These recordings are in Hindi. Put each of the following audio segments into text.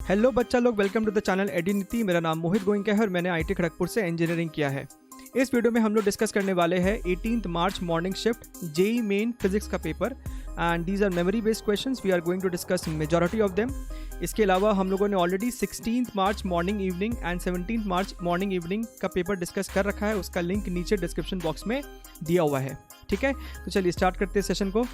हेलो बच्चा लोग, वेलकम टू द चैनल एडिनिटी। मेरा नाम मोहित गोइंका है और मैंने आईटी खड़गपुर से इंजीनियरिंग किया है। इस वीडियो में हम लोग डिस्कस करने वाले हैं 18 March morning shift JEE main physics का paper and these are memory based questions. We are going to discuss majority of them. इसके अलावा हम लोगों ने already 16 March morning evening and 17 March morning evening का पेपर डिस्कस कर रखा है। उसका लिंक नीचे डिस्क्रिप्शन बॉक्स में दिया हुआ है। ठीक है, तो चलिए स्टार्ट करते हैं सेशन को।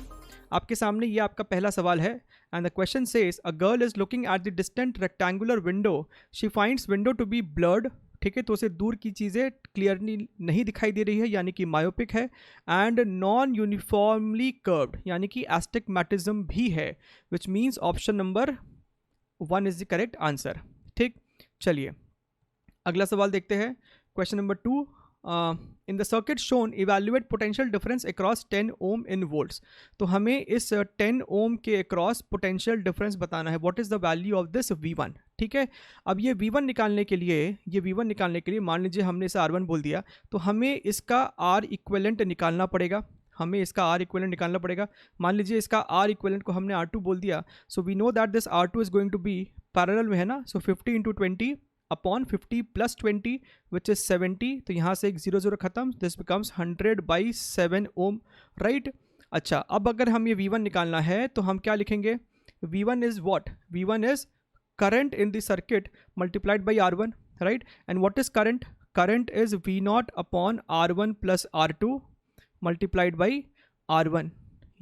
आपके सामने ये आपका पहला सवाल है and the question says a girl is looking at the distant rectangular window, she finds window to be blurred. ठीक है, तो उसे दूर की चीज़ें क्लियरली नहीं दिखाई दे रही है, यानी कि मायोपिक है, एंड नॉन यूनिफॉर्मली कर्व्ड, यानी कि एस्टिग्मेटिज्म भी है, which means option number 1 is the correct answer. ठीक, चलिए अगला सवाल देखते हैं। Question number 2, in the circuit shown evaluate potential difference across 10 ohm in volts. तो हमें इस 10 ओम के अक्रॉस पोटेंशियल डिफरेंस बताना है। What is the value of this V1। ठीक है, अब ये V1 निकालने के लिए मान लीजिए हमने इसे R1 बोल दिया, तो हमें इसका R इक्विवेलेंट निकालना पड़ेगा। मान लीजिए इसका R इक्विवेलेंट को हमने R2 बोल दिया, so we know that this R2 is going to be parallel में है ना, सो 50 × 20 अपॉन 50 + 20 विच इज 70। तो यहाँ से एक 0 0 खत्म, दिस बिकम्स 100/7 ओम, राइट। अच्छा, अब अगर हम ये V1 निकालना है तो हम क्या लिखेंगे? V1 is what? V1 is current in the circuit multiplied by R1, right. And what is current? Current is V0 upon R1 + R2 multiplied by R1।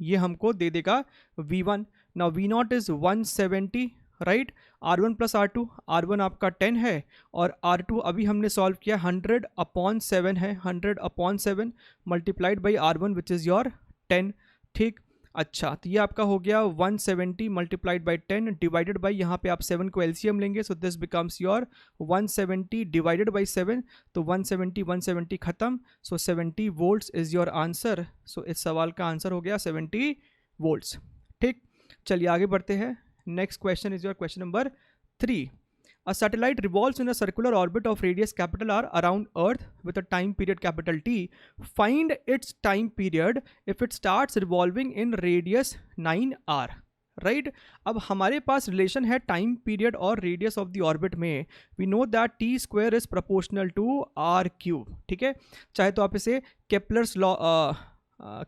ये हमको दे देगा V1। Now V0 is 170, right. R1 + R2, R1 आपका 10 है और R2 अभी हमने सॉल्व किया 100/7 है, 100/7 multiplied by R1 which is your 10। ठीक, अच्छा, तो ये आपका हो गया 170 मल्टीप्लाइड बाई 10 डिवाइडेड बाई, यहाँ पे आप 7 को LCM लेंगे, सो this becomes your 170 divided by 7। तो 170 खत्म, सो 70 वोल्ट्स इज़ योर आंसर। सो इस सवाल का आंसर हो गया 70 वोल्ट्स। ठीक, चलिए आगे बढ़ते हैं। Next question is your question number 3. A satellite revolves in a circular orbit of radius R around Earth with a time period T. Find its time period if it starts revolving in radius 9r. Right, अब हमारे पास रिलेशन है टाइम पीरियड और रेडियस ऑफ द ऑर्बिट में। We know that t² is proportional to r³। ठीक है, चाहे तो आप इसे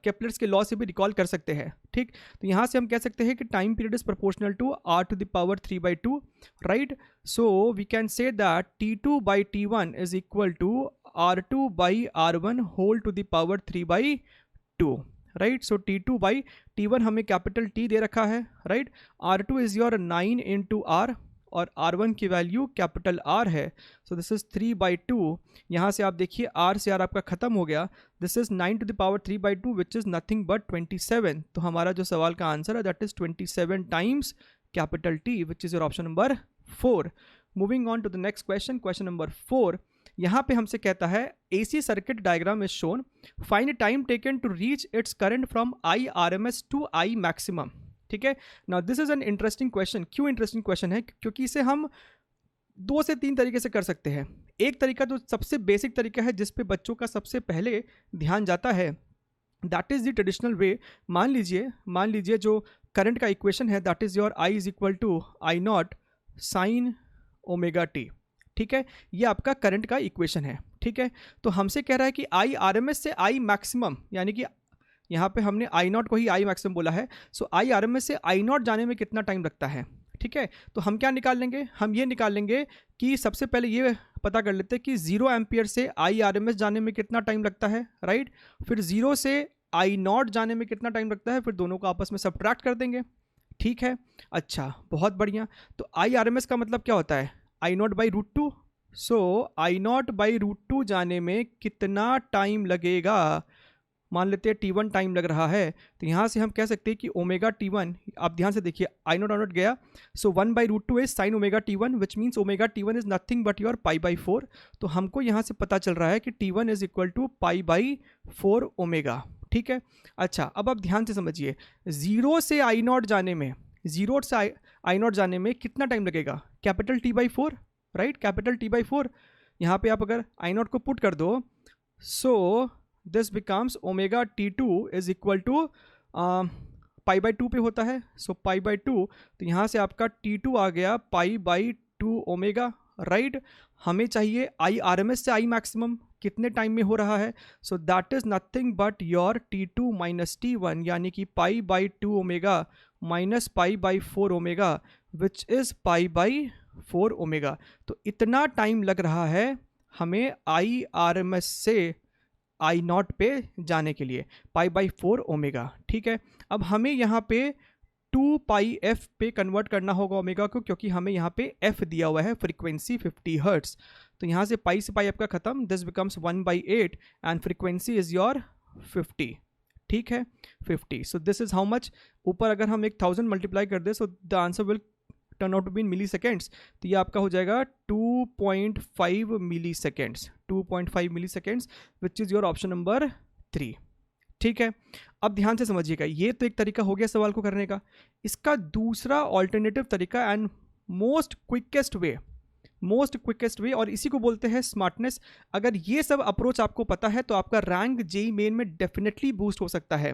केप्लर्स के लॉ से भी रिकॉल कर सकते हैं। ठीक, तो यहाँ से हम कह सकते हैं कि time period is proportional to r⁻³ / 2, right. So we can say that T2/T1 is equal to R2/R1 whole to the power 3/2, right. So T2/T1 हमें कैपिटल T दे रखा है, right. R2 is your 9 × R और R1 की वैल्यू कैपिटल R है, सो दिस इज 3/2। यहाँ से आप देखिए R से R आपका खत्म हो गया, this is 9 to the power 3/2 which is nothing but 27। तो हमारा जो सवाल का आंसर है that is 27 times capital T which is your option number 4। Moving on to the next question, question number 4। यहाँ पे हमसे कहता है AC circuit diagram is shown, find time taken to reach its current from IRMS to I maximum. ठीक है, now this is an interesting question. क्यों इंटरेस्टिंग क्वेश्चन है? क्योंकि इसे हम 2 से 3 तरीके से कर सकते हैं। एक तरीका तो सबसे बेसिक तरीका है जिस पे बच्चों का सबसे पहले ध्यान जाता है, that is the traditional way. मान लीजिए जो करंट का इक्वेशन है that is your I is equal to I0 sin ωt। ठीक है, ये आपका करंट का इक्वेशन है। ठीक है, तो हमसे कह रहा है कि IRMS से I मैक्सिमम, यानी कि यहाँ पे हमने I0 को ही I मैक्सिमम बोला है, सो IRMS से I0 जाने में कितना टाइम लगता है। ठीक है, तो हम क्या निकाल लेंगे? हम ये निकाल लेंगे कि सबसे पहले ये पता कर लेते हैं कि 0 एम्पियर से IRMS जाने में कितना टाइम लगता है, राइट। फिर 0 से I0 जाने में कितना टाइम लगता है, फिर दोनों को आपस में सब्ट्रैक्ट कर देंगे। ठीक है, अच्छा, बहुत बढ़िया। तो IRMS का मतलब क्या होता है? I0/√2। सो I0/√2 जाने में कितना टाइम लगेगा? मान लेते हैं T1 टाइम लग रहा है, तो यहाँ से हम कह सकते हैं कि ωt1, आप ध्यान से देखिए I0 गया, so 1/√2 is sin ωt1 which means ωt1 is nothing but your π/4। तो हमको यहाँ से पता चल रहा है कि T1 is equal to π/4 omega. ठीक है, अच्छा, अब आप ध्यान से समझिए, 0 से I0 जाने में कितना टाइम लगेगा? Capital T/4, right, capital T/4। यहाँ पे आप अगर I0 को पुट कर दो, सो this becomes ωt2 is equal to pi by 2 पे होता है, सो पाई बाई 2, तो यहाँ से आपका T2 आ गया पाई बाई 2 ओमेगा, राइट। हमें चाहिए आई आर एम एस से आई मैक्सिमम कितने टाइम में हो रहा है, so that is nothing but your T2 minus T1, यानी कि pi by 2 omega minus pi by 4 omega which is pi by 4 omega. तो इतना टाइम लग रहा है हमें आई आर एम एस से आई नॉट पे जाने के लिए, पाई बाई 4 ओमेगा, ठीक है। अब हमें यहाँ पे 2 पाई एफ पे कन्वर्ट करना होगा ओमेगा को, क्योंकि हमें यहाँ पे एफ दिया हुआ है फ्रीक्वेंसी 50 हर्ट्स। तो यहाँ से पाई आपका खत्म, this becomes 1/8 and frequency is your 50, ठीक है 50। So this is how much, ऊपर अगर हम 1000 मल्टीप्लाई कर दे so the answer will turn out to B in milliseconds. तो ये आपका हो जाएगा 2.5 milliseconds, 2.5 milliseconds which is your option number 3, ठीक है। अब ध्यान से समझिएगा, ये तो एक तरीका हो गया सवाल को करने का। इसका दूसरा ऑल्टरनेटिव तरीका एंड मोस्ट क्विकेस्ट वे, और इसी को बोलते हैं स्मार्टनेस। अगर ये सब अप्रोच आपको पता है तो आपका रैंक जेईई मेन में डेफिनेटली बूस्ट हो सकता है।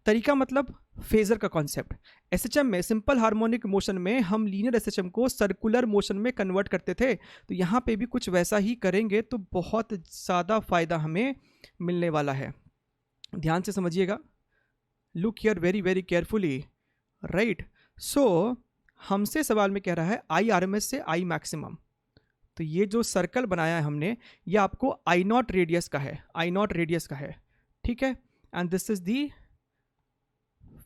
तरीका मतलब फेजर का कॉन्सेप्ट। एसएचएम में सिंपल हार्मोनिक मोशन में हम लीनियर एसएचएम को सर्कुलर मोशन में कन्वर्ट करते थे, तो यहाँ पे भी कुछ वैसा ही करेंगे तो बहुत ज़्यादा फायदा हमें मिलने वाला है। ध्यान से समझिएगा, look here very very carefully, right. So हमसे सवाल में कह रहा है आई आर एम एस से आई मैक्सिमम। तो ये जो सर्कल बनाया है हमने, ये आपको आई नॉट रेडियस का है, आई नॉट रेडियस का है, ठीक है। And this is the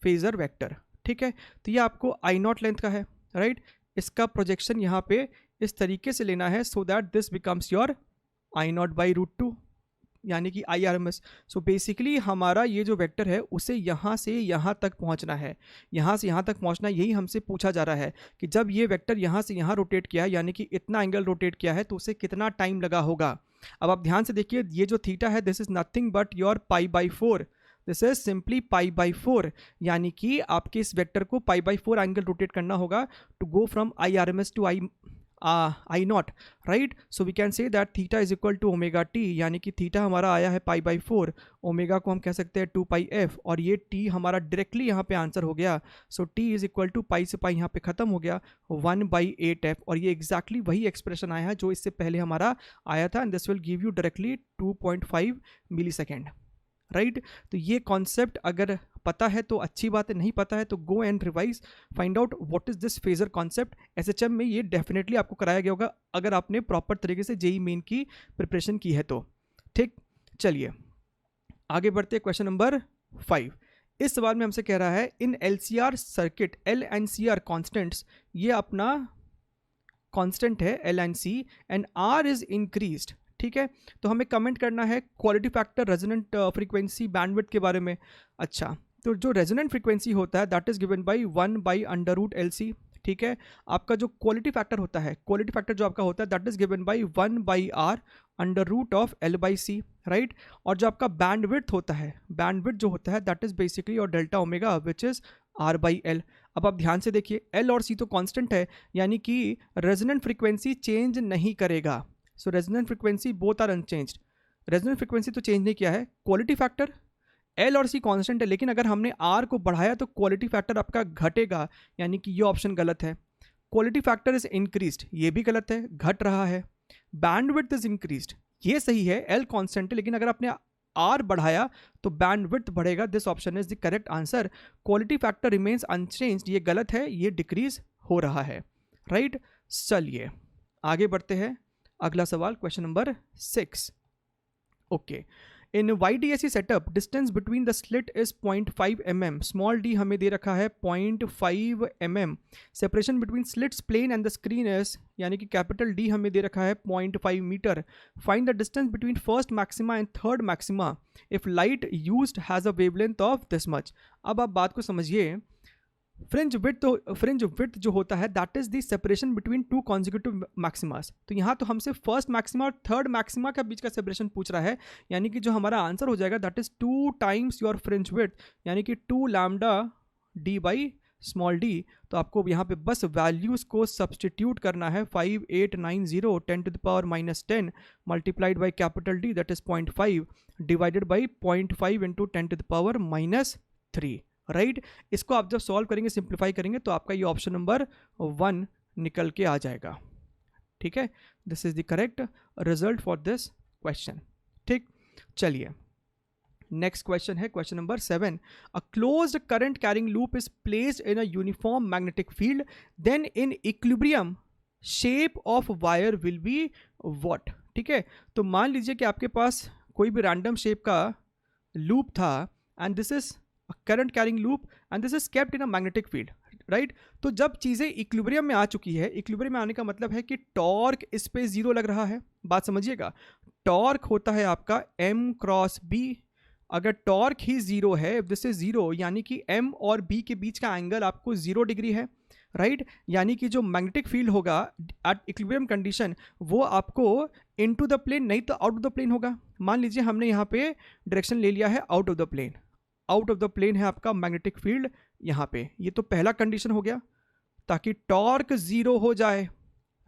phasor vector, ठीक है। तो ये आपको आई नॉट लेंथ का है, राइट। इसका प्रोजेक्शन यहाँ पे इस तरीके से लेना है so that this becomes your I not by √2, यानी कि I R M S. So basically हमारा ये जो वेक्टर है उसे यहाँ से यहाँ तक पहुँचना है, यहाँ से यहाँ तक पहुँचना, यही हमसे पूछा जा रहा है कि जब ये वेक्टर यहाँ से यहाँ रोटेट किया है, यानी कि इतना एंगल रोटेट किया है, तो उसे कितना टाइम लगा होगा। अब आप ध्यान से देखिए, ये जो थीटा है this is nothing but your pi by 4, this is simply pi by 4, यानी कि आपके इस वेक्टर को पाई बाई 4 एंगल रोटेट करना होगा to go from I R M S to I not, right. So we can say that theta is equal to omega T, यानी कि थीटा हमारा आया है पाई बाई 4, ओमेगा को हम कह सकते हैं 2 पाई एफ, और ये टी हमारा डायरेक्टली यहाँ पे आंसर हो गया। So T is equal to पाई से पाई यहाँ पे खत्म हो गया 1/8f, और ये एग्जैक्टली वही एक्सप्रेशन आया है जो इससे पहले हमारा आया था, and this will give you directly 2.5 millisecond, right. तो ये कॉन्सेप्ट अगर पता है तो अच्छी बात है, नहीं पता है तो go and revise, find out what is this phasor concept. SHM में ये डेफिनेटली आपको कराया गया होगा अगर आपने प्रॉपर तरीके से जेईई मेन की प्रिपरेशन की है तो, ठीक। चलिए आगे बढ़ते हैं, क्वेश्चन नंबर 5। इस सवाल में हमसे कह रहा है in LCR circuit L and C R constants, ये अपना कॉन्स्टेंट है L and C, and R is increased, ठीक है। तो हमें कमेंट करना है quality factor resonant frequency bandwidth के बारे में। अच्छा, तो जो रेजोनेंट फ्रीक्वेंसी होता है that is given by 1/√LC, ठीक है। आपका जो क्वालिटी फैक्टर होता है, क्वालिटी फैक्टर जो आपका होता है that is given by 1/R√LC, right. और जो आपका बैंडविड्थ होता है, बैंडविड्थ जो होता है दैट इज बेसिकली और delta omega which is R/L। अब आप ध्यान से देखिए, L और C तो कांस्टेंट है, यानी कि रेजोनेंट फ्रीक्वेंसी चेंज नहीं करेगा। So resonant frequency both are unchanged, resonant frequency तो चेंज नहीं किया है। क्वालिटी फैक्टर L और C कांस्टेंट है, लेकिन अगर हमने R को बढ़ाया तो क्वालिटी फैक्टर आपका घटेगा, यानी कि ये ऑप्शन गलत है। क्वालिटी फैक्टर इज इंक्रीज्ड, ये भी गलत है, घट रहा है। बैंडविड्थ इज इंक्रीज्ड, ये सही है, L कांस्टेंट है, लेकिन अगर आपने R बढ़ाया तो बैंडविड्थ बढ़ेगा। This option is the correct answer. Quality factor remains unchanged, ये गलत है, ये डिक्रीज हो रहा है, राइट। चलिए आगे बढ़ते हैं, अगला सवाल question number 6। Okay, in YDAC setup distance between the slit is 0.5 mm, small d हमें दे रखा है 0.5 mm, separation between slits plane and the screen is, यानी कि कैपिटल D हमें दे रखा है 0.5 metre. Find the distance between first maxima and third maxima if light used has a wavelength of this much. अब आप बात को समझिए, फ्रिंज विड्थ जो होता है that is the separation between two consecutive maximas. तो यहाँ तो हमसे फर्स्ट मैक्सिमा और थर्ड मैक्सिमा के बीच का सेपरेशन पूछ रहा है, यानी कि जो हमारा आंसर हो जाएगा that is 2 times your fringe width, यानी कि 2 lambda d by small d। तो आपको यहाँ पे बस वैल्यूज़ को सब्सटीट्यूट करना है, 5890 10⁻⁻10 multiplied by capital D that is 0.5 divided by 0.5 into 10⁻⁻3, right. इसको आप जब सॉल्व करेंगे, सिंप्लीफाई करेंगे, तो आपका ये ऑप्शन नंबर 1 निकल के आ जाएगा। ठीक है, this is the correct result for this question. ठीक, चलिए नेक्स्ट क्वेश्चन है question number 7। A closed current carrying loop is placed in a uniform magnetic field, then in equilibrium shape of wire will be what. ठीक है, तो मान लीजिए कि आपके पास कोई भी रैंडम शेप का लूप था and this is current carrying loop and this is kept in a magnetic field, right. तो जब चीज़ें इक्विलिब्रियम में आ चुकी है, इक्विलिब्रियम में आने का मतलब है कि टॉर्क इस पे जीरो लग रहा है। बात समझिएगा, टॉर्क होता है आपका m क्रॉस b। अगर टॉर्क ही जीरो है, इफ दिस इज जीरो, यानी कि m और b के बीच का एंगल आपको 0 डिग्री है, राइट। यानी कि जो मैग्नेटिक फील्ड होगा एट इक्विलिब्रियम कंडीशन वो आपको इनटू द प्लेन नहीं तो आउट ऑफ द प्लेन होगा। मान लीजिए हमने यहाँ पे डायरेक्शन ले लिया है out of the plane, out of the plane है आपका मैग्नेटिक फील्ड यहाँ पे। ये तो पहला कंडीशन हो गया ताकि टॉर्क जीरो हो जाए,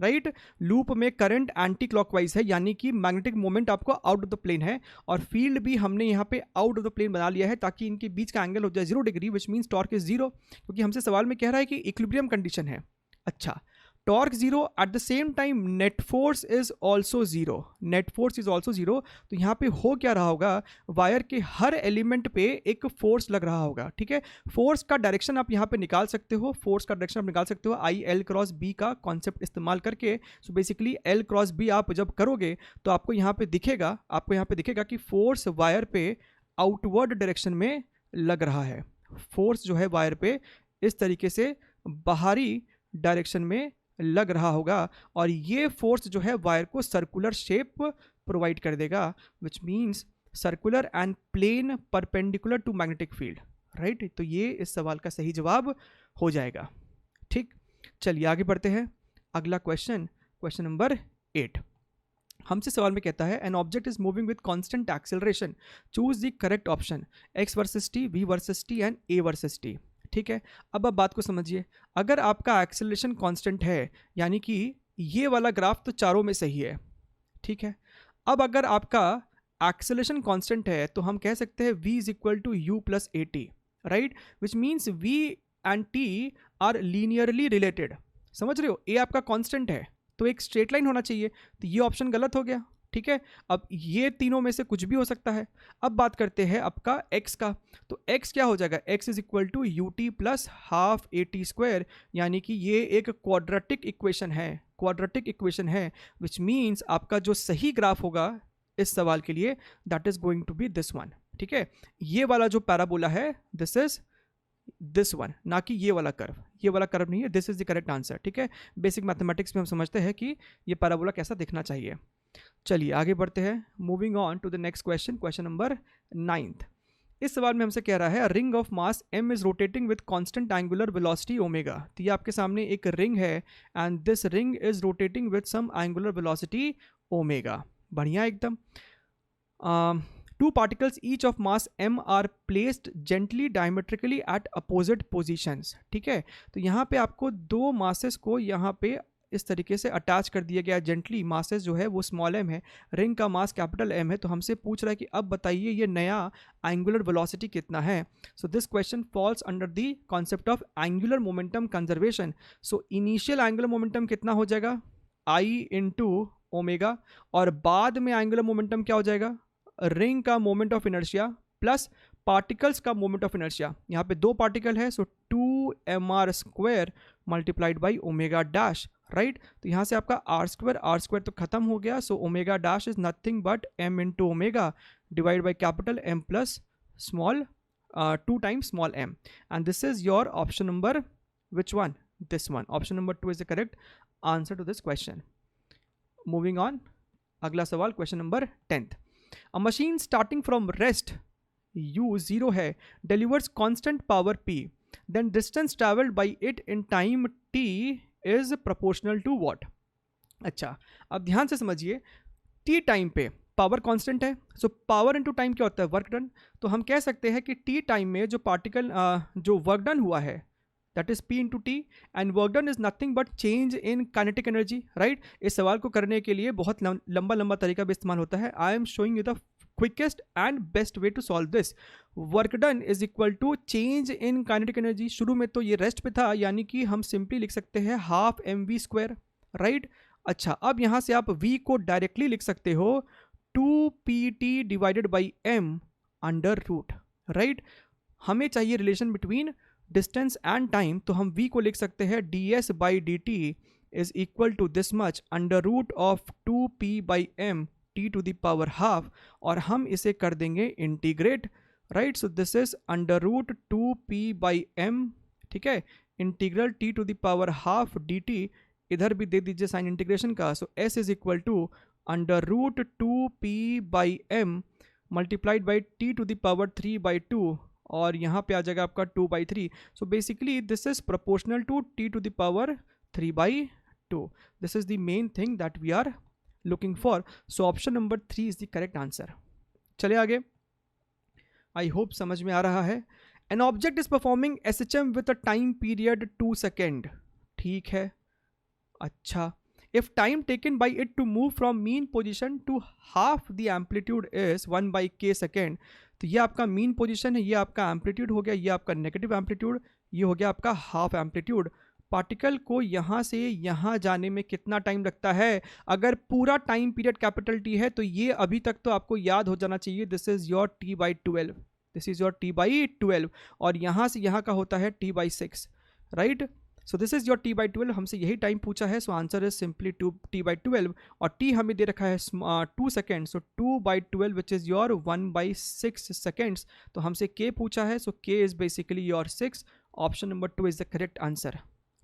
राइट। लूप में करंट एंटी क्लॉकवाइज है, यानी कि मैग्नेटिक मोमेंट आपको आउट ऑफ द प्लेन है, और फील्ड भी हमने यहाँ पे आउट ऑफ द प्लेन बना लिया है ताकि इनके बीच का एंगल हो जाए 0 degree, which means torque is zero, क्योंकि हमसे सवाल में कह रहा है कि इक्विलिब्रियम कंडीशन है। अच्छा, torque zero, at the same time net force is also zero, net force is also zero. तो यहाँ पे हो क्या रहा होगा, वायर के हर एलिमेंट पे एक फोर्स लग रहा होगा। ठीक है, फोर्स का डायरेक्शन आप यहाँ पे निकाल सकते हो, फोर्स का डायरेक्शन आप निकाल सकते हो आई एल क्रॉस बी का कॉन्सेप्ट इस्तेमाल करके। So basically L cross B आप जब करोगे तो आपको यहाँ पे दिखेगा कि फोर्स वायर पे आउटवर्ड डायरेक्शन में लग रहा है। फोर्स जो है वायर पे इस तरीके से बाहरी डायरेक्शन में लग रहा होगा, और ये फोर्स जो है वायर को सर्कुलर शेप प्रोवाइड कर देगा, which means circular and plane perpendicular to magnetic field, right. तो ये इस सवाल का सही जवाब हो जाएगा। ठीक, चलिए आगे बढ़ते हैं। अगला क्वेश्चन, क्वेश्चन नंबर 8। हमसे सवाल में कहता है an object is moving with constant acceleration, choose the correct option, x versus t, v versus t and a versus t। ठीक है, अब आप बात को समझिए। अगर आपका एक्सेलरेशन कांस्टेंट है, यानी कि ये वाला ग्राफ तो चारों में सही है, ठीक है। अब अगर आपका एक्सेलरेशन कांस्टेंट है तो हम कह सकते हैं v is equal to u plus A T, right, which means v and t are linearly related. समझ रहे हो, a आपका कांस्टेंट है तो एक स्ट्रेट लाइन होना चाहिए, तो ये ऑप्शन गलत हो गया। ठीक है, अब ये तीनों में से कुछ भी हो सकता है। अब बात करते हैं आपका x का, तो x क्या हो जाएगा, x is equal to U T plus half A T square, यानी कि ये एक क्वाड्रेटिक इक्वेशन है, विच मीन्स आपका जो सही ग्राफ होगा इस सवाल के लिए that is going to be this one. ठीक है, ये वाला जो पैराबोला है दिस इज दिस वन, ना कि ये वाला कर्व नहीं है, this is the correct answer. ठीक है, बेसिक मैथमेटिक्स में हम समझते हैं कि ये पैराबोला कैसा दिखना चाहिए। चलिए आगे बढ़ते हैं, moving on to the next question, question number 9। इस सवाल में हमसे कह रहा है ring of mass m is rotating with constant angular velocity omega. तो ये आपके सामने एक रिंग है and this ring is rotating with some angular velocity omega. बढ़िया एकदम। Two particles each of mass m are placed gently diametrically at opposite positions. ठीक है, तो यहाँ पे आपको दो मासेस को यहाँ पे इस तरीके से अटैच कर दिया गया जेंटली। मासेस जो है वो स्मॉल m है, रिंग का मास कैपिटल M है, तो हमसे पूछ रहा है कि अब बताइए ये नया एंगुलर वेलोसिटी कितना है। So this question falls under the concept of angular momentum conservation. So initial angular momentum कितना हो जाएगा, I इंटू ओमेगा, और बाद में एंगुलर मोमेंटम क्या हो जाएगा, रिंग का moment of inertia plus particles का मोमेंट ऑफ इनर्शिया। यहाँ पे दो पार्टिकल है, सो 2mr square multiplied by omega dash, right. तो यहाँ से आपका आर स्क्वायर तो खत्म हो गया, so omega dash is nothing but m into omega divide by capital M plus small 2 times small m, and this is your option number which one, this one. Option number 2 is the correct answer to this question. Moving on, अगला सवाल question number 10। A machine starting from rest u 0 है delivers constant power p, then distance traveled by it in time t is proportional to what। अच्छा, अब ध्यान से समझिए, t टाइम पे पावर कांस्टेंट है, सो पावर इनटू टाइम क्या होता है, वर्क डन। तो हम कह सकते हैं कि t टाइम में जो पार्टिकल जो वर्क डन हुआ है that is p into T, and work done is nothing but change in kinetic energy, right. इस सवाल को करने के लिए बहुत लंबा तरीका भी इस्तेमाल होता है। I am showing you the quickest and best way to solve this. Work done is equal to change in kinetic energy. शुरू में तो ये रेस्ट पे था, यानी कि हम सिंपली लिख सकते हैं हाफ mv², राइट। अच्छा, अब यहाँ से आप v को डायरेक्टली लिख सकते हो 2pt divided by m under root, right. हमें चाहिए relation between distance and time, तो हम v को लिख सकते हैं ds by dt is equal to this much under root of 2p by m t to the power half, और हम इसे कर देंगे integrate, right. So this is under root 2p by m, ठीक है, integral t to the power half dt, इधर भी दे दीजिए साइन इंटीग्रेशन का। So s is equal to under root 2p by m multiplied by t to the power 3 by 2, और यहाँ पे आ जाएगा आपका 2 by 3। So basically this is proportional to t to the power 3 by 2। This is the main thing that we are looking for. So option number 3 is the correct answer. चलिए आगे, आई होप समझ में आ रहा है। An object is performing SHM with a time period 2 second, ठीक है। अच्छा, if time taken by it to move from mean position to half the amplitude is 1 by k second, तो ये आपका मीन पोजीशन है, ये आपका एम्पलीट्यूड हो गया, ये आपका नेगेटिव एम्पलीट्यूड, ये हो गया आपका हाफ एम्पलीट्यूड। पार्टिकल को यहाँ से यहाँ जाने में कितना टाइम लगता है? अगर पूरा टाइम पीरियड कैपिटल टी है तो ये अभी तक तो आपको याद हो जाना चाहिए, this is your t/12, this is your t/12, और यहाँ से यहाँ का होता है t/6, right. So this is your t/12, हमसे यही टाइम पूछा है, so answer is simply t/12, और t हमें दे रखा है 2 second, so 2/12 which is your 1/6 seconds. तो हमसे k पूछा है, सो k is basically your 6। Option number 2 is the correct answer,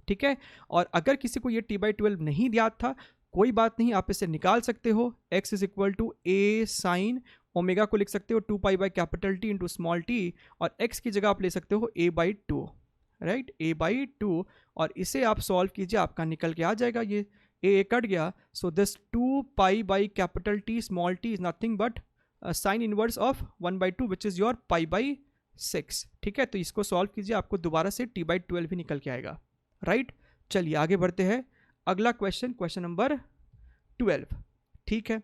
ठीक है। और अगर किसी को ये t/12 नहीं याद था, कोई बात नहीं, आप इसे निकाल सकते हो। x is equal to a sine omega को लिख सकते हो 2 pi by capital T into small T, और x की जगह आप ले सकते हो a/2, राइट, a/2, और इसे आप सॉल्व कीजिए, आपका निकल के आ जाएगा, ये a कट गया। So this 2 pi by capital T small T is nothing but sine inverse of 1/2 which is your π/6, ठीक है। तो इसको सॉल्व कीजिए, आपको दोबारा से t/12 भी निकल के आएगा, राइट। चलिए आगे बढ़ते हैं, अगला क्वेश्चन, क्वेश्चन नंबर 12, ठीक है।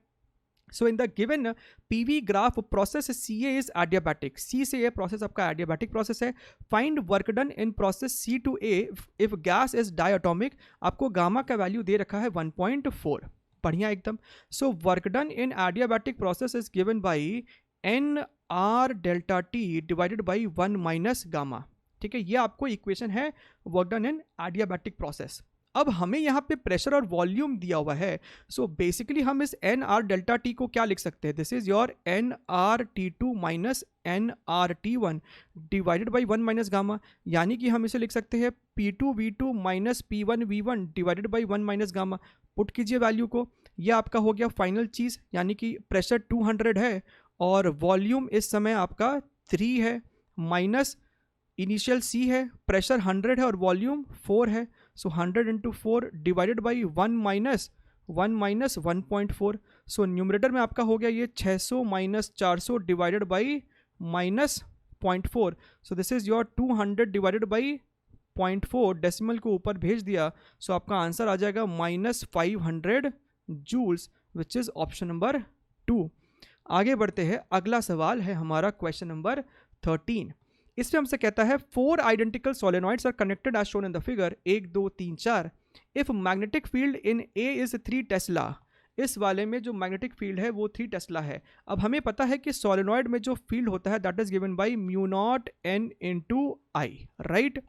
So in the given PV graph process CA is adiabatic, C से ये प्रोसेस आपका एडियाबैटिक प्रोसेस है। Find work done in process C to A if gas is diatomic, आपको गामा का वैल्यू दे रखा है 1.4, बढ़िया एकदम। So work done in adiabatic process is given by NR delta T divided by 1 minus gamma, ठीक है। ये आपको इक्वेशन है work done in adiabatic process. अब हमें यहाँ पे प्रेशर और वॉल्यूम दिया हुआ है, सो बेसिकली हम इस NR डेल्टा T को क्या लिख सकते हैं? This is your NRT2 minus NRT1 divided by 1 minus gamma, यानी कि हम इसे लिख सकते हैं P2V2 minus P1V1 divided by 1 minus gamma. Put कीजिए वैल्यू को, ये आपका हो गया फाइनल चीज़, यानी कि प्रेशर 200 है और वॉल्यूम इस समय आपका 3 है, माइनस इनिशियल C है, प्रेशर 100 है और वॉल्यूम 4 है। सो 100 into 4 divided by 1 minus 1.4, so numerator में आपका हो गया ये 600 minus 400 divided by minus 0.4, so this is your 200 divided by 0.4, decimal को ऊपर भेज दिया, सो आपका आंसर आ जाएगा -500 joules, which is option number 2। आगे बढ़ते हैं, अगला सवाल है हमारा क्वेश्चन नंबर 13। इसमें हमसे कहता है 4 identical solenoids are connected as shown in the figure 1 2 3 4 if magnetic field in A is 3 tesla. इस वाले में जो मैग्नेटिक फील्ड है वो 3 टेस्ला है। अब हमें पता है कि सोलेनॉइड में जो फील्ड होता है that is given by μ0n into I, right.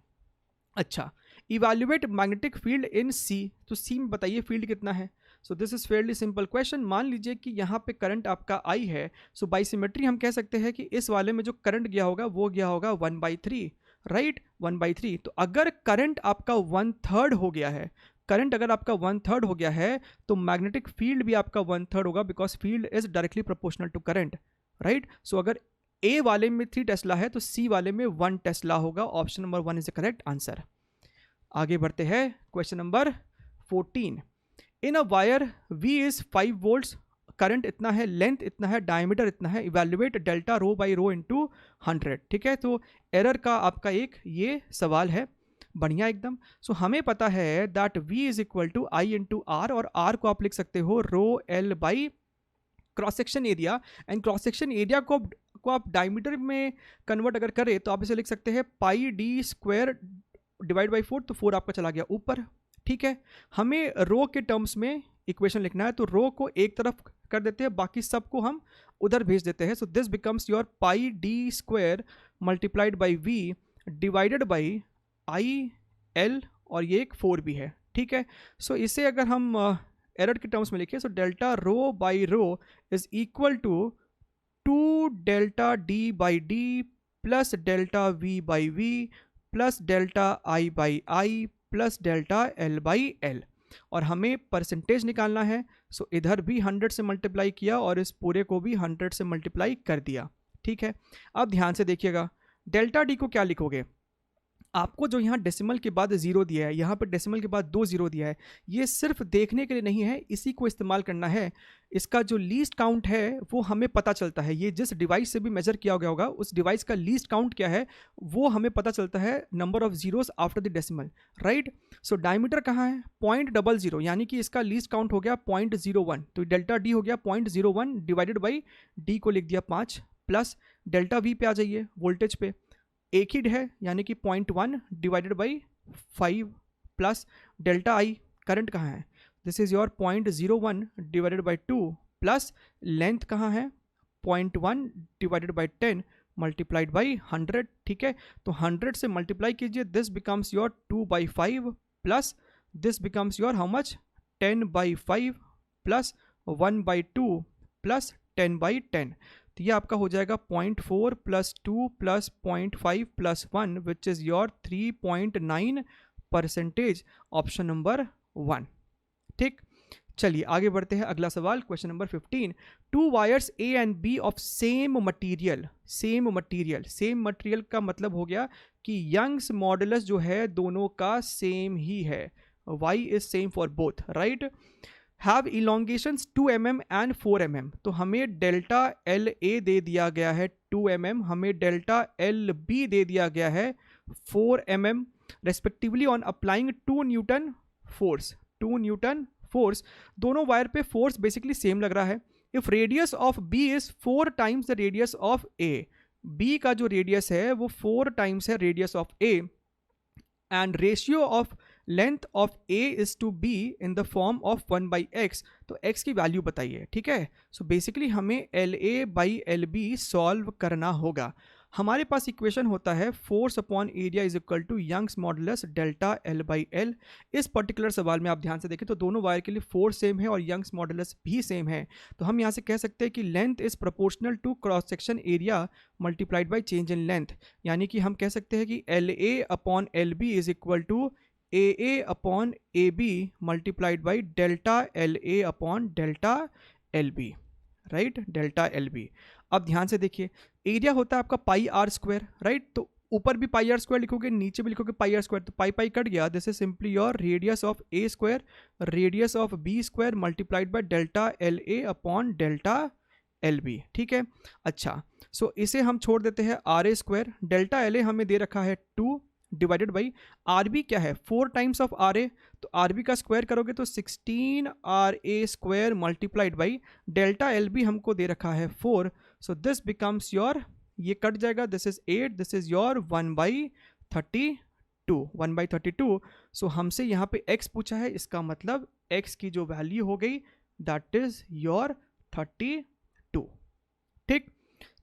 अच्छा, इवैल्यूएट मैग्नेटिक फील्ड इन सी, तो सी में बताइए फील्ड कितना है। सो this is fairly simple question. मान लीजिए कि यहाँ पे करंट आपका आई है, सो बाई सिमेट्री हम कह सकते हैं कि इस वाले में जो करंट गया होगा वो गया होगा 1/3, राइट, 1/3। तो अगर करंट आपका 1/3 हो गया है, करंट अगर आपका 1/3 हो गया है तो मैग्नेटिक फील्ड भी आपका 1/3 होगा, because field is directly proportional to current, right. So अगर ए वाले में 3 टेस्ला है तो सी वाले में 1 टेस्ला होगा। Option number 1 is the correct answer. आगे बढ़ते हैं, question number 14। In a wire V is 5 volts, current इतना है, लेंथ इतना है, डायमीटर इतना है, evaluate delta rho by rho into 100, ठीक है। तो एरर का आपका एक ये सवाल है, बढ़िया एकदम। सो हमें पता है that V is equal to I into R, और आर को आप लिख सकते हो rho L by cross section area, and cross section area को आप डायमीटर में कन्वर्ट अगर करें तो आप इसे लिख सकते हैं पाई डी स्क्वायर डिवाइड बाई 4, तो 4 आपका चला गया ऊपर, ठीक है। हमें रो के टर्म्स में इक्वेशन लिखना है, तो रो को एक तरफ कर देते हैं, बाकी सबको हम उधर भेज देते हैं। So this becomes your pi D square multiplied by V divided by I L, और ये एक 4 भी है, ठीक है। सो इसे अगर हम एरर के टर्म्स में लिखें, so delta rho by rho is equal to 2 delta D by D plus delta V by V plus delta I by I plus delta L by L, और हमें परसेंटेज निकालना है। सो इधर भी 100 से मल्टीप्लाई किया और इस पूरे को भी 100 से मल्टीप्लाई कर दिया, ठीक है। अब ध्यान से देखिएगा, डेल्टा डी को क्या लिखोगे, आपको जो यहाँ डेसिमल के बाद 0 दिया है, यहाँ पर डेसिमल के बाद 2 0 दिया है, ये सिर्फ देखने के लिए नहीं है, इसी को इस्तेमाल करना है। इसका जो लीस्ट काउंट है वो हमें पता चलता है, ये जिस डिवाइस से भी मेजर किया गया होगा उस डिवाइस का लीस्ट काउंट क्या है वो हमें पता चलता है, number of zeros after the decimal, right. So diameter कहाँ है, 0.00, यानी कि इसका लीस्ट काउंट हो गया 0.01, तो डेल्टा डी हो गया 0.01 डिवाइडेड बाई डी को लिख दिया 5, प्लस डेल्टा वी पे आ जाइए, वोल्टेज पे एक ही है यानी कि 0.1 divided by 5, plus delta I current कहाँ है, this is your 0.01 divided by 2, plus length कहाँ है 0.1 डिवाइडेड बाई 10 मल्टीप्लाइड बाई 100, ठीक है। तो 100 से मल्टीप्लाई कीजिए, this becomes your 2/5 plus this becomes your how much 10/5 plus 1/2 plus 10/10, तो ये आपका हो जाएगा 0.4 plus 2 plus 0.5 plus 1 which is your 3.9%, option number 1, ठीक। चलिए आगे बढ़ते हैं, अगला सवाल question number 15। 2 wires A and B of same material, same material का मतलब हो गया कि यंग्स मॉडुलस जो है दोनों का सेम ही है, y is same for both, right. Have elongations 2 mm and 4 mm, तो हमें डेल्टा एल ए दे दिया गया है 2 mm, हमें डेल्टा एल बी दे दिया गया है 4 mm respectively on applying 2 newton force, दोनों वायर पे फोर्स बेसिकली सेम लग रहा है। If radius of B is 4 times the radius of A, B का जो रेडियस है वो 4 टाइम्स है radius of A, and ratio of length of A is to B in the form of 1/x, तो x की वैल्यू बताइए, ठीक है। सो बेसिकली हमें L A by L B solve करना होगा। हमारे पास इक्वेशन होता है force upon area is equal to Young's modulus delta L by L. इस पर्टिकुलर सवाल में आप ध्यान से देखें तो दोनों वायर के लिए फोर्स सेम है और यंग्स मॉडुलस भी सेम है, तो हम यहाँ से कह सकते हैं कि length is proportional to cross section area multiplied by change in length, यानी कि हम कह सकते हैं कि L A upon L B is equal to A upon A B multiplied by delta L A upon delta L B, right, delta L B. अब ध्यान से देखिए, एरिया होता है आपका पाई आर स्क्वायर, राइट, तो ऊपर भी पाई आर स्क्वायर लिखोगे, नीचे भी लिखोगे पाई आर स्क्वायर, तो पाई पाई कट गया, this is simply your radius of A square radius of B square multiplied by delta L A upon delta L B, ठीक है। अच्छा, सो इसे हम छोड़ देते हैं R A square, delta L A हमें दे रखा है 2 डिवाइडेड बाई आर बी क्या है 4 टाइम्स ऑफ आर ए, तो आर बी का स्क्वायर करोगे तो 16 R A square multiplied by delta L B हमको दे रखा है 4, सो दिस बिकम्स योर, ये कट जाएगा, this is 8, this is your 1/32, so हमसे यहाँ पे x पूछा है, इसका मतलब x की जो वैल्यू हो गई दैट इज योर 32, ठीक।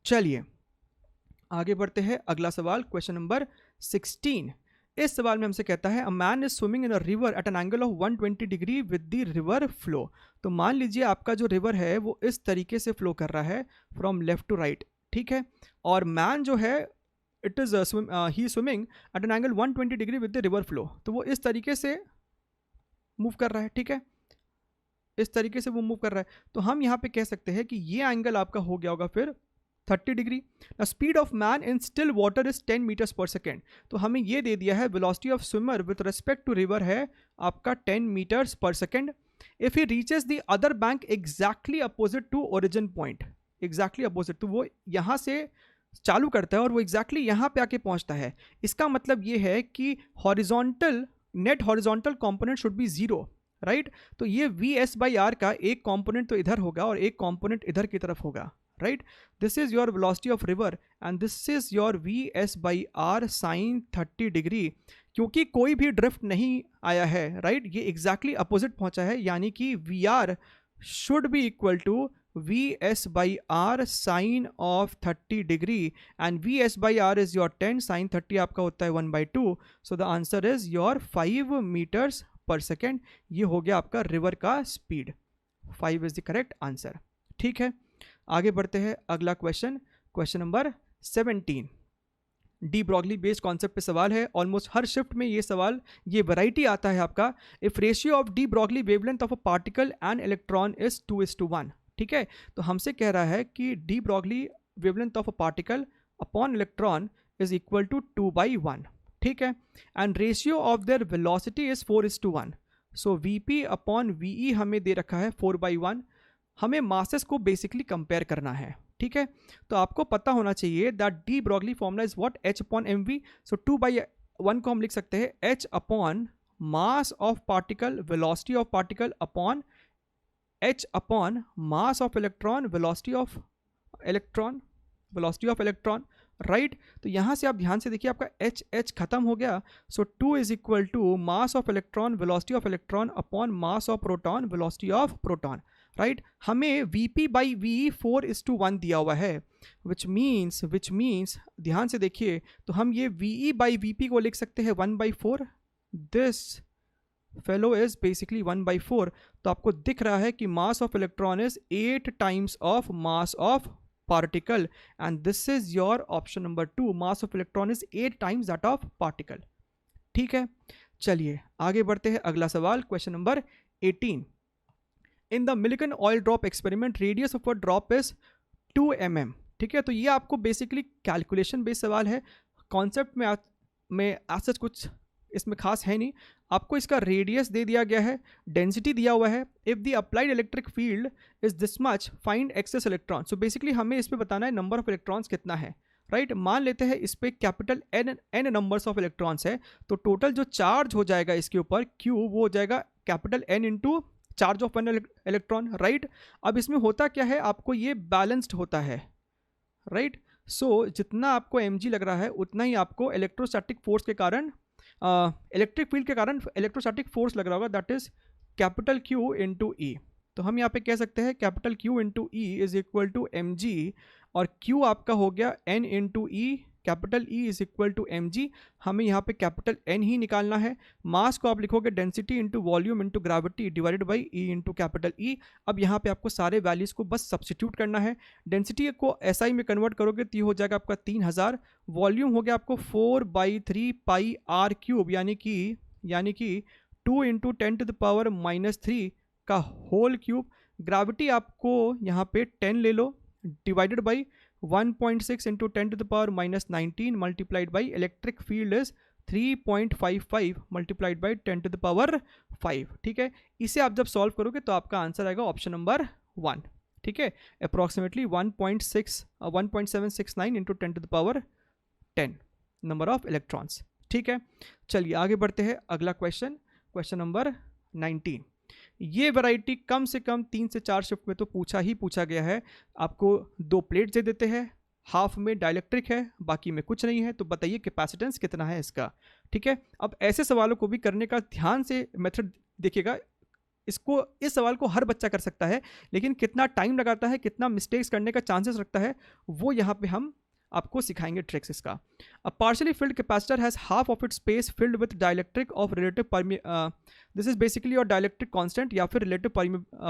चलिए आगे बढ़ते हैं, अगला सवाल क्वेश्चन नंबर 16। इस सवाल में हमसे कहता है a man is swimming in a river eight an angle of 120 degree with the river flow, तो मान लीजिए आपका जो रिवर है वो इस तरीके से फ्लो कर रहा है फ्रॉम लेफ्ट टू राइट, ठीक है, और मैन जो है it is he swimming at an angle 120 degree with the river flow, तो वो इस तरीके से मूव कर रहा है, ठीक है, इस तरीके से वो मूव कर रहा है, तो हम यहाँ पे कह सकते हैं कि ये एंगल आपका हो गया होगा फिर 30 degree. Speed of man in still water is 10 metres per second, तो हमें ये दे दिया है velocity of swimmer with respect to river है आपका 10 metres per second. If he reaches the other bank exactly opposite to origin point, exactly opposite, तो वो यहाँ से चालू करता है और वो एग्जैक्टली यहाँ पे आके पहुँचता है, इसका मतलब ये है कि horizontal net horizontal component should be 0, right. तो ये VS/R का एक कंपोनेंट तो इधर होगा और एक कंपोनेंट इधर की तरफ होगा, right. This is your velocity of river and this is your VS/R sine 30 degree. क्योंकि कोई भी ड्रिफ्ट नहीं आया है, राइट, ये एग्जैक्टली अपोजिट पहुंचा है, यानी कि VR should be equal to VS/R sine of 30 degree and VS/R is your 10, sine 30 आपका होता है 1/2, so the answer is your 5 metres per second. ये हो गया आपका रिवर का speed, 5 is the correct answer. ठीक है, आगे बढ़ते हैं। अगला question, question number 17, de Broglie based concept पे सवाल है। ऑलमोस्ट हर शिफ्ट में ये सवाल, ये वैरायटी आता है आपका। If ratio of de Broglie wavelength of a particle and electron is 2:1। ठीक है, तो हमसे कह रहा है कि de Broglie wavelength of a particle upon electron is equal to 2/1। ठीक है, and ratio of their velocity is 4:1। So Vp upon Ve हमें दे रखा है 4/1। हमें मासेस को बेसिकली कंपेयर करना है। ठीक है, तो आपको पता होना चाहिए that de Broglie formula is what, H upon mv। सो 2/1 को हम लिख सकते हैं H upon mass of particle, velocity of particle upon H upon mass of electron, velocity of electron, velocity of electron, right. तो यहाँ से आप ध्यान से देखिए, आपका H खत्म हो गया। So 2 is equal to mass of electron, velocity of electron upon mass of proton, velocity of proton, right. हमें Vp/Ve 4:1 दिया हुआ है, विच मीन्स ध्यान से देखिए, तो हम ये Ve/Vp को लिख सकते हैं 1/4। This fellow is basically 1/4। तो आपको दिख रहा है कि मास of electron is 8 times of mass of particle and this is your option number 2, mass of electron is 8 times that of particle। ठीक है, चलिए आगे बढ़ते हैं। अगला सवाल, question number 18, in the Millikan oil drop experiment radius of a drop is 2 mm। ठीक है, तो ये आपको बेसिकली कैलकुलेशन बेस्ड सवाल है। कॉन्सेप्ट में ऐसा कुछ इसमें खास है नहीं। आपको इसका रेडियस दे दिया गया है, डेंसिटी दिया हुआ है। If the applied electric field is this much, find excess electron. So basically हमें इस पे बताना है नंबर ऑफ इलेक्ट्रॉन्स कितना है, राइट। मान लेते हैं इस पे capital N numbers of electrons है, तो टोटल जो चार्ज हो जाएगा इसके ऊपर Q, वो हो जाएगा capital N into charge of an electron, right. अब इसमें होता क्या है, आपको ये बैलेंस्ड होता है, राइट। सो जितना आपको mg लग रहा है उतना ही आपको इलेक्ट्रोस्टैटिक फोर्स के कारण, इलेक्ट्रिक फील्ड के कारण इलेक्ट्रोस्टैटिक फोर्स लग रहा होगा, that is capital Q into E. तो हम यहाँ पे कह सकते हैं capital Q into E is equal to mg, और Q आपका हो गया N into E, capital E is equal to mg। हमें यहाँ पे कैपिटल N ही निकालना है। मास को आप लिखोगे density into volume into gravity divided by E into capital E। अब यहाँ पे आपको सारे वैल्यूज को बस सब्सटीट्यूट करना है। डेंसिटी को SI में कन्वर्ट करोगे तो ये हो जाएगा आपका 3000। वॉल्यूम हो गया आपको 4/3 पाई r क्यूब, यानी कि 2 इंटू 10 टू द पावर -3 का होल क्यूब। ग्रेविटी आपको यहाँ पे 10 ले लो, divided by 1.6 into 10 to the power -19 multiplied by electric field is 3.55 multiplied by 10 to the power 5। ठीक है, इसे आप जब सॉल्व करोगे तो आपका आंसर आएगा ऑप्शन नंबर 1। ठीक है, approximately 1.769 into 10 to the power 10 number of electrons. ठीक है, चलिए आगे बढ़ते हैं। अगला क्वेश्चन, क्वेश्चन नंबर 19। ये वैरायटी कम से कम 3 से 4 शिफ्ट में तो पूछा गया है। आपको 2 प्लेट्स दे देते हैं, हाफ में डाइलेक्ट्रिक है, बाकी में कुछ नहीं है, तो बताइए कैपेसिटेंस कितना है इसका। ठीक है, अब ऐसे सवालों को भी करने का ध्यान से मेथड देखिएगा। इस सवाल को हर बच्चा कर सकता है, लेकिन कितना टाइम लगाता है, कितना मिस्टेक्स करने का चांसेस रखता है, वो यहाँ पे हम आपको सिखाएंगे ट्रिक्स इसका। अ partially field capacitor has half of its space filled with dielectric of relative this is basically your dielectric constant या फिर रिलेटिव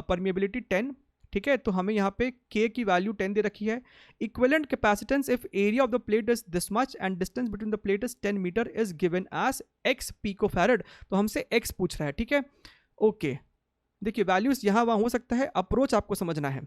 परमिएबिलिटी 10। ठीक है, तो हमें यहाँ पे K की वैल्यू 10 दे रखी है। Equivalent capacitance if area of the plate is this much and distance between the plate is 10 metre is given as x picofarad. तो हमसे x पूछ रहा है। ठीक है, ओके, देखिए वैल्यूज यहाँ वहाँ हो सकता है, अप्रोच आपको समझना है।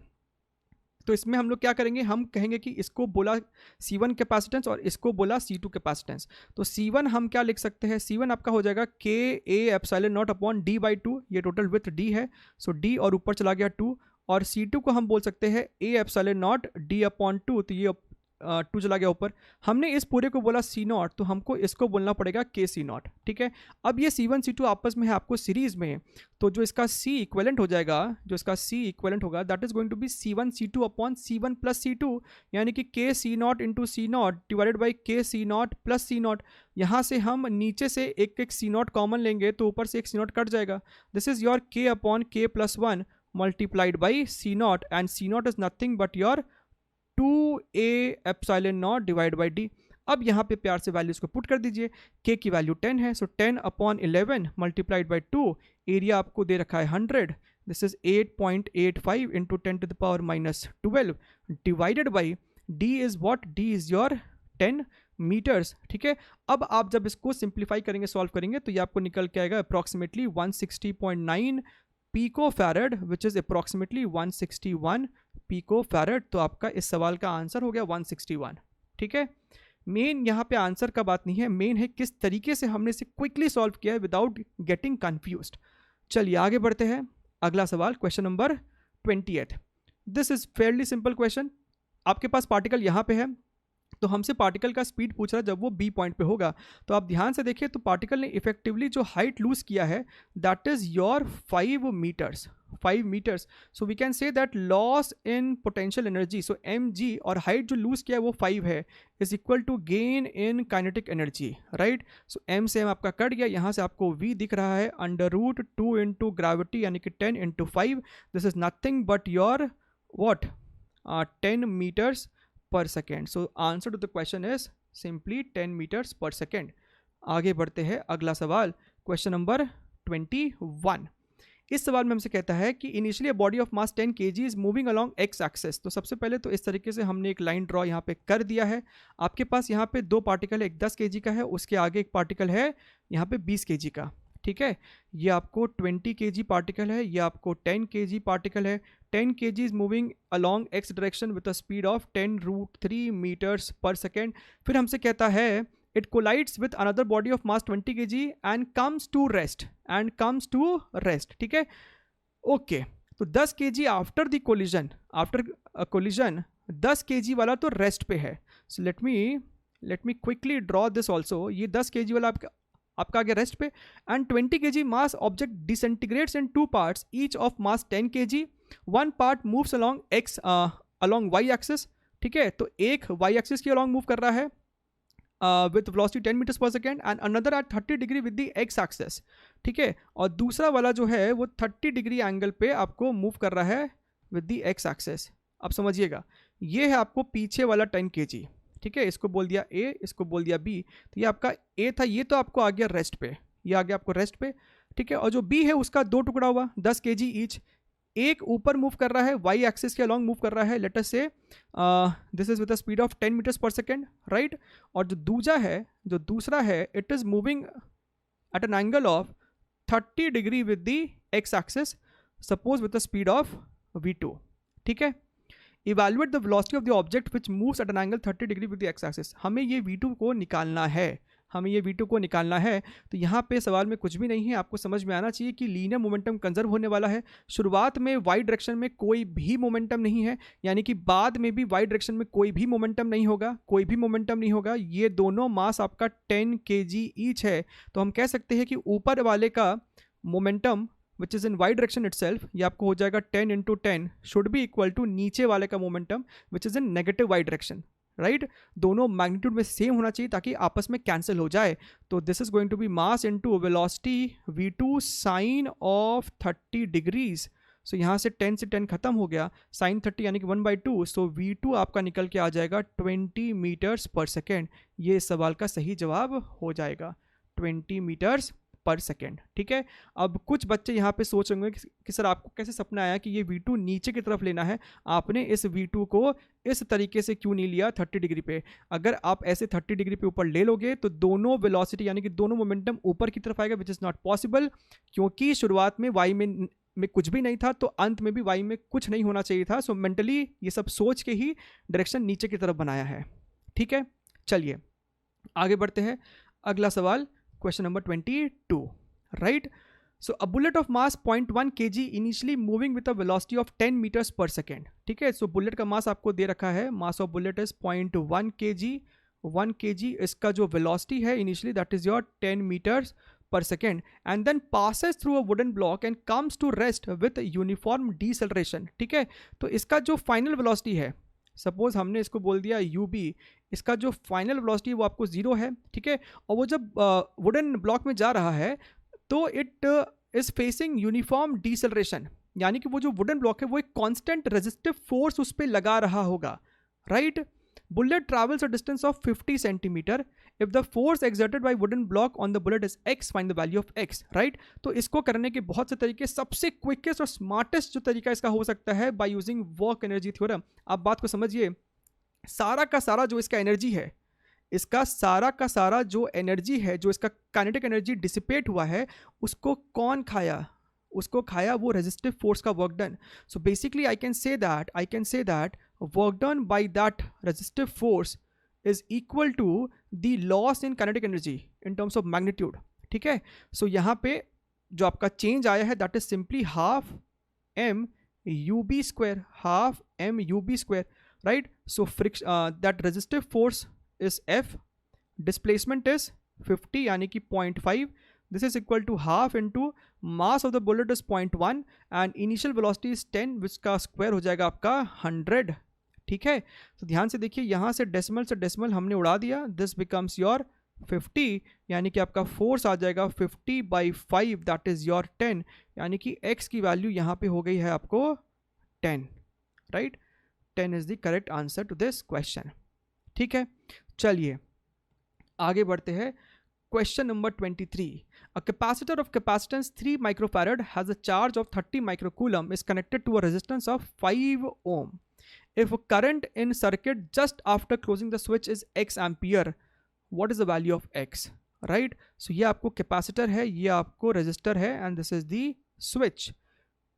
तो इसमें हम लोग क्या करेंगे, हम कहेंगे कि इसको बोला C1 कैपेसिटेंस और इसको बोला C2 कैपेसिटेंस। तो C1 हम क्या लिख सकते हैं, C1 आपका हो जाएगा K(A)(ε0) अपॉन d/2, ये टोटल विथ d है, सो d और ऊपर चला गया 2। और C2 को हम बोल सकते हैं A(ε0) d/2, तो ये टू चला गया ऊपर, हमने इस पूरे को बोला सी नॉट, तो हमको इसको बोलना पड़ेगा के सी नॉट, ठीक है। अब ये C1 C2 आपस में है आपको सीरीज में, तो जो इसका C इक्वेलेंट हो जाएगा, जो इसका C इक्वेलेंट होगा that is going to be C1 C2 upon C1 plus C2, यानी कि K C naught into C naught divided by K C naught plus C naught. यहाँ से हम नीचे से एक एक सी नॉट कॉमन लेंगे तो ऊपर से एक सी नॉट कट जाएगा। This is your K upon K plus 1 multiplied by C naught, and C naught is nothing but your 2a epsilon naught divide by D. अब यहाँ पे प्यार से वैल्यूज को पुट कर दीजिए, k की वैल्यू 10 है, so 10 upon 11 multiplied by 2, area आपको दे रखा है 100, this is 8.85 into 10 to the power minus 12 divided by d is what, d is your 10 metres, ठीक है। अब आप जब इसको सिंप्लीफाई करेंगे, सॉल्व करेंगे, तो ये आपको निकल के आएगा approximately 160.9 pico farad, which is approximately 161 pico farad. तो आपका इस सवाल का आंसर हो गया 161, ठीक है। मेन यहाँ पे आंसर का बात नहीं है, मेन है किस तरीके से हमने इसे क्विकली सॉल्व किया है विदाउट गेटिंग कंफ्यूज्ड। चलिए आगे बढ़ते हैं, अगला सवाल question number 28। This is fairly simple question. आपके पास पार्टिकल यहाँ पे है, तो हमसे पार्टिकल का स्पीड पूछ रहा है जब वो बी पॉइंट पे होगा। तो आप ध्यान से देखिए, तो पार्टिकल ने इफेक्टिवली जो हाइट लूज किया है that is your 5 metres. So we can say that loss in potential energy, so mg, और हाइट जो लूज किया है वो 5 है, is equal to gain in kinetic energy, right. So m से m आपका कट गया, यहाँ से आपको v दिख रहा है √2 इंटू ग्रेविटी यानी कि 10 into 5, this is nothing but your what 10 metres per second. So answer to the question is simply 10 metres per second. आगे बढ़ते हैं, अगला सवाल क्वेश्चन नंबर 21। इस सवाल में हमसे कहता है कि initially body of mass 10 kg is moving along X axis. तो सबसे पहले तो इस तरीके से हमने एक लाइन ड्रॉ यहाँ पे कर दिया है। आपके पास यहाँ पे दो पार्टिकल है, एक 10 kg का है, उसके आगे एक पार्टिकल है यहाँ पे 20 kg का, ठीक है। ये आपको 20 kg पार्टिकल है, ये आपको 10 kg पार्टिकल है। 10 kg is moving along x direction with a speed of 10√3 meters per second। फिर हमसे कहता है it collides with another body of mass 20 kg and comes to rest, ठीक है। ओके, तो 10 kg after the collision, after collision 10 kg वाला तो रेस्ट पे है। So let me quickly draw this also. ये 10 kg वाला आपका आगे रेस्ट पे, and 20 kg mass object disintegrates in 2 parts each of mass 10 kg। One part moves along Y axis, ठीक है। तो एक वाई एक्सिस की अलोंग मूव कर रहा है with velocity 10 metres per second, and another at 30 degree with the X axis, ठीक है। और दूसरा वाला जो है वो 30 डिग्री एंगल पे आपको मूव कर रहा है विद द एक्स एक्सिस। अब समझिएगा, ये है आपको पीछे वाला 10 kg, ठीक है। इसको बोल दिया A, इसको बोल दिया B। तो ये आपका A था, ये तो आपको आ गया रेस्ट पे, ये आ गया आपको रेस्ट पे, ठीक है। और जो B है उसका 2 टुकड़ा हुआ 10 kg ईच। एक ऊपर मूव कर रहा है, वाई एक्सिस के अलॉन्ग मूव कर रहा है, let us say this is with the speed of 10 metres per second, right. और जो दूसरा है it is moving at an angle of 30 degree with the X axis, suppose with the speed of v2, ठीक है। Evaluate the velocity of the object which moves at an angle 30 degree with the X axis. हमें ये v2 को निकालना है, तो यहाँ पे सवाल में कुछ भी नहीं है, आपको समझ में आना चाहिए कि लीनियर मोमेंटम कंजर्व होने वाला है। शुरुआत में वाई डायरेक्शन में कोई भी मोमेंटम नहीं है, यानी कि बाद में भी वाई डायरेक्शन में कोई भी मोमेंटम नहीं होगा, ये दोनों मास आपका 10 kg ईच है। तो हम कह सकते हैं कि ऊपर वाले का momentum which is in Y direction itself, ये आपको हो जाएगा 10 × 10 शुड बी इक्वल टू नीचे वाले का momentum which is in negative Y direction, right. दोनों मैग्नीट्यूड में सेम होना चाहिए ताकि आपस में कैंसिल हो जाए। तो this is going to be mass into velocity v2 sine of 30 degrees. So यहाँ से 10 से 10 खत्म हो गया, साइन 30 यानी कि 1/2। सो v2 आपका निकल के आ जाएगा 20 मीटर्स पर सेकेंड। ये इस सवाल का सही जवाब हो जाएगा, 20 मीटर्स पर सेकेंड, ठीक है। अब कुछ बच्चे यहाँ पे सोच होंगे कि सर आपको कैसे सपना आया कि ये v2 नीचे की तरफ लेना है, आपने इस v2 को इस तरीके से क्यों नहीं लिया 30 डिग्री पे। अगर आप ऐसे 30 डिग्री पे ऊपर ले लोगे तो दोनों वेलोसिटी यानी कि दोनों मोमेंटम ऊपर की तरफ आएगा, विच इज़ नॉट पॉसिबल, क्योंकि शुरुआत में वाई में कुछ भी नहीं था, तो अंत में भी वाई में कुछ नहीं होना चाहिए था। सो मेंटली ये सब सोच के ही डायरेक्शन नीचे की तरफ बनाया है, ठीक है। चलिए आगे बढ़ते हैं, अगला सवाल question number 22, right. So a bullet of mass 0.1 kg initially moving with a velocity of 10 metres per second, ठीक है। सो बुलेट का मास आपको दे रखा है, mass of bullet is 0.1 kg, 1 kg इसका जो वेलोसिटी है initially that is your 10 metres per second and then passes through a wooden block and comes to rest with uniform deceleration, ठीक है। तो इसका जो फाइनल वेलोसिटी है, सपोज हमने इसको बोल दिया ub, इसका जो फाइनल वेलोसिटी वो आपको 0 है, ठीक है। और वो जब वुडन ब्लॉक में जा रहा है तो it is facing uniform deceleration, यानी कि वो जो वुडन ब्लॉक है वो एक कांस्टेंट रेजिस्टिव फोर्स उस पर लगा रहा होगा, right. Bullet travels a distance of 50 centimeter. If the force exerted by wooden block on the bullet is x, find the value of x, right? तो इसको करने के बहुत से तरीके, सबसे क्विकेस्ट और स्मार्टेस्ट जो तरीका इसका हो सकता है by using work energy theorem. आप बात को समझिए, सारा का सारा जो इसका एनर्जी है, इसका सारा का सारा जो एनर्जी है, जो इसका काइनेटिक एनर्जी डिसिपेट हुआ है, उसको कौन खाया? उसको खाया वो रेजिस्टिव फोर्स का work done. So basically I can say that work done by that resistive force is equal to the loss in kinetic energy in terms of magnitude, ठीक है। सो यहाँ पे जो आपका चेंज आया है that is simply half M U B square, half M U B square, right. So that resistive force is F, displacement is 50 यानी कि 0.5, this is equal to half into mass of the bullet is 0.1 and initial velocity is 10 which का स्क्वायर हो जाएगा आपका 100, ठीक है। तो ध्यान से देखिए, यहाँ से डेसिमल हमने उड़ा दिया, दिस बिकम्स योर 50, यानी कि आपका फोर्स आ जाएगा 50/5 दैट इज योर 10, यानी कि x की वैल्यू यहाँ पे हो गई है आपको 10, right. 10 is the correct answer to this question, ठीक है। चलिए आगे बढ़ते हैं। Question number 23. A capacitor of capacitance 3 microfarad has a charge of 30 microcoulomb is connected to a resistance of 5 ohm. If a current in circuit just after closing the switch is x ampere, what is the value of x? Right? So ये आपको capacitor है, ये आपको resistor है and this is the switch.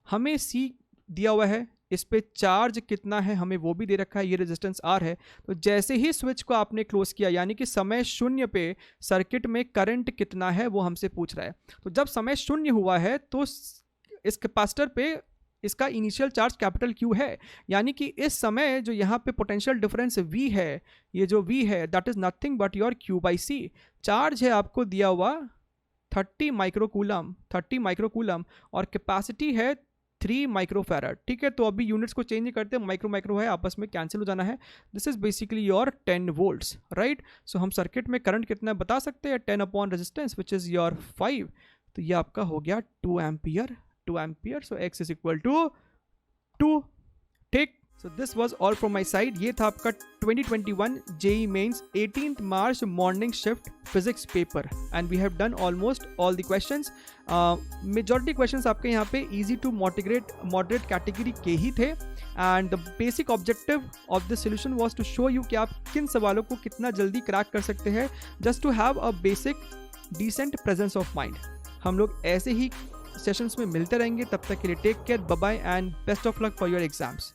हमें C दिया हुआ है, इस पे चार्ज कितना है हमें वो भी दे रखा है, ये रेजिस्टेंस R है। तो जैसे ही स्विच को आपने क्लोज किया, यानी कि समय 0 पे सर्किट में करंट कितना है वो हमसे पूछ रहा है। तो जब समय 0 हुआ है तो इस कैपेसिटर पे इसका इनिशियल चार्ज कैपिटल Q है, यानी कि इस समय जो यहाँ पे पोटेंशियल डिफरेंस V है, ये जो V है that is nothing but your Q/C। Charge है आपको दिया हुआ 30 माइक्रोकूलम और कैपेसिटी है 3 माइक्रोफैराड, ठीक है। तो अभी यूनिट्स को चेंज करते हैं, माइक्रो है, आपस में कैंसिल हो जाना है। This is basically your 10 volts, right. So हम सर्किट में करंट कितना बता सकते हैं, 10 upon resistance which is your 5, तो ये आपका हो गया 2 ampere. So x is equal to 2, ठीक। So this was all from my side. ये था आपका 2021 JEE mains 18th March morning shift physics paper and we have done almost all the questions. Majority questions आपके यहाँ पे इजी टू मॉडरेट कैटेगरी के ही थे and the basic objective of the solution was to show you कि आप किन सवालों को कितना जल्दी क्रैक कर सकते हैं, just to have a basic decent presence of mind. हम लोग ऐसे ही सेशंस में मिलते रहेंगे, तब तक के लिए take care, bye bye and best of luck for your exams.